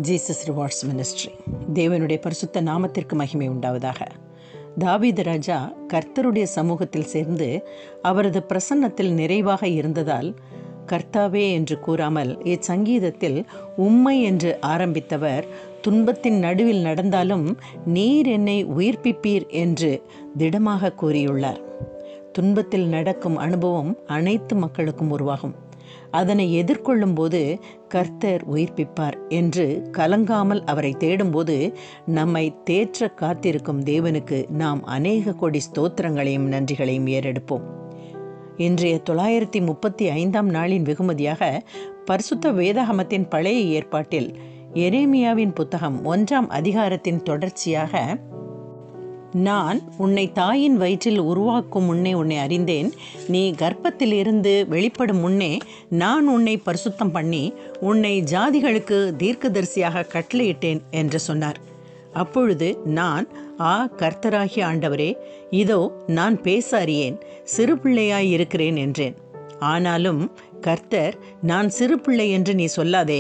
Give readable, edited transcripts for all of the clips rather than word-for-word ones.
Jesus rewards ministry. தேவனுடைய பரிசுத்த நாமத்திற்கு மகிமை உண்டாவதாக. தாவீது ராஜா கர்த்தருடைய சமூகத்தில் சேர்ந்து அவரது பிரசன்னத்தில் நிறைவாக இருந்ததால் கர்த்தாவே என்று கூறாமல் இச்சங்கீதத்தில் உம்மை என்று ஆரம்பித்தவர் துன்பத்தின் நடுவில் நடந்தாலும் நீர் என்னை உயிர்ப்பிப்பீர் என்று திடமாக கூறியுள்ளார். துன்பத்தில் நடக்கும் அனுபவம் அனைத்து மக்களுக்கும் உருவாகும். அதனை எதிர்கொள்ளும் போது கர்த்தர் உயிர்ப்பிப்பார் என்று கலங்காமல் அவரை தேடும்போது நம்மை தேற்ற காத்திருக்கும் தேவனுக்கு நாம் அநேக கோடி ஸ்தோத்திரங்களையும் நன்றிகளையும் ஏறெடுப்போம். இன்றைய 935ஆம் நாளின் வெகுமதியாக பரிசுத்த வேதாகமத்தின் பழைய ஏற்பாட்டில் எரேமியாவின் புத்தகம் 1ஆம் அதிகாரத்தின் தொடர்ச்சியாக, நான் உன்னை தாயின் வயிற்றில் உருவாக்கும் முன்னே உன்னை அறிந்தேன், நீ கர்ப்பத்திலிருந்து வெளிப்படும் முன்னே நான் உன்னை பரிசுத்தம் பண்ணி உன்னை ஜாதிகளுக்கு தீர்க்கதரிசியாக கட்டளையிட்டேன் என்று சொன்னார். அப்பொழுது நான், கர்த்தராகிய ஆண்டவரே, இதோ நான் பேச அறியேன், சிறு பிள்ளையாய் இருக்கிறேன் என்றேன். ஆனாலும் கர்த்தர், நான் சிறு பிள்ளை என்று நீ சொல்லாதே,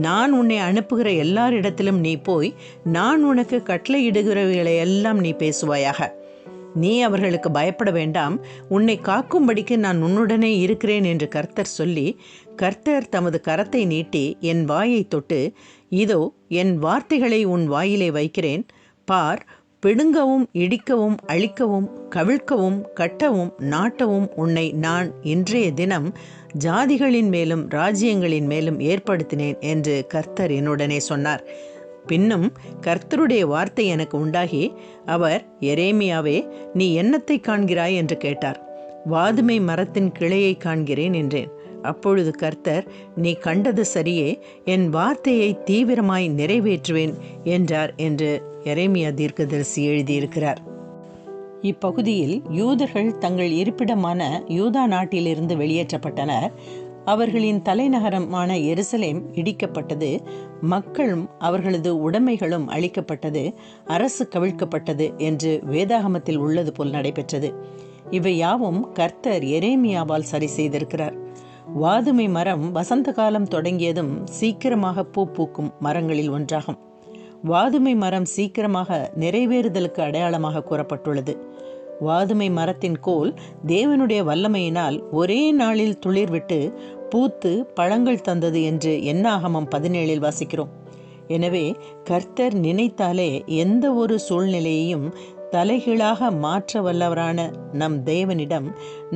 நான் உன்னை அனுப்புகிற எல்லாரிடத்திலும் நீ போய் நான் உனக்கு கட்டளையிடுகிறவைகளை எல்லாம் நீ பேசுவாயாக. நீ அவர்களுக்கு பயப்பட வேண்டாம், உன்னை காக்கும்படிக்கு நான் உன்னுடனே இருக்கிறேன் என்று கர்த்தர் சொல்லி, கர்த்தர் தமது கரத்தை நீட்டி என் வாயை தொட்டு, இதோ என் வார்த்தைகளை உன் வாயிலே வைக்கிறேன், பார், பிடுங்கவும் இடிக்கவும் அழிக்கவும் கவிழ்க்கவும் கட்டவும் நாட்டவும் உன்னை நான் இன்றைய தினம் ஜாதிகளின் மேலும் ராஜ்யங்களின் மேலும் ஏற்படுத்தினேன் என்று கர்த்தர் என்னுடனே சொன்னார். பின்னும் கர்த்தருடைய வார்த்தை எனக்கு உண்டாகி, அவர், எரேமியாவே, நீ என்னத்தை காண்கிறாய் என்று கேட்டார். வாதுமை மரத்தின் கிளையை காண்கிறேன் என்றேன். அப்பொழுது கர்த்தர், நீ கண்டது சரியே, என் வார்த்தையை தீவிரமாய் நிறைவேற்றுவேன் என்றார் என்று எரேமியா தீர்க்கதரிசி எழுதியிருக்கிறார். இப்பகுதியில் யூதர்கள் தங்கள் இருப்பிடமான யூதா நாட்டிலிருந்து வெளியேற்றப்பட்டனர். அவர்களின் தலைநகரமான எருசலேம் இடிக்கப்பட்டது, மக்களும் அவர்களது உடைமைகளும் அழிக்கப்பட்டது, அரசு கவிழ்க்கப்பட்டது என்று வேதாகமத்தில் உள்ளது போல் நடைபெற்றது. இவை யாவும் கர்த்தர் எரேமியாவால் சரி செய்திருக்கிறார். வாதுமை மரம் வசந்த காலம் தொடங்கியதும் சீக்கிரமாக பூ பூக்கும் மரங்களில் ஒன்றாகும். வாதுமை மரம் சீக்கிரமாக நிறைவேறுதலுக்கு அடையாளமாக கூறப்பட்டுள்ளது. வாதுமை மரத்தின் கோல் தேவனுடைய வல்லமையினால் ஒரே நாளில் துளிர்விட்டு பூத்து பழங்கள் தந்தது என்று என்னாகமம் 17 வாசிக்கிறோம். எனவே கர்த்தர் நினைத்தாலே எந்த ஒரு சூழ்நிலையையும் தலைகீழாக மாற்ற வல்லவரான நம் தேவனிடம்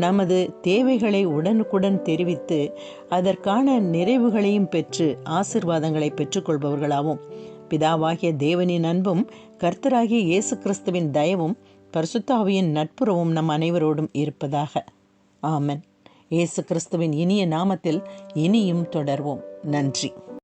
நமது தேவைகளை உடனுக்குடன் தெரிவித்து அதற்கான நிறைவுகளையும் பெற்று ஆசீர்வாதங்களை பெற்றுக்கொள்பவர்களாகும். பிதாவாகிய தேவனின் அன்பும் கர்த்தராகிய இயேசு கிறிஸ்துவின் தயவும் பரிசுத்த ஆவியின் நட்புறவும் நம் அனைவரோடும் இருப்பதாக. ஆமென். இயேசு கிறிஸ்துவின் இனிய நாமத்தில் இனியும் தொடர்வோம். நன்றி.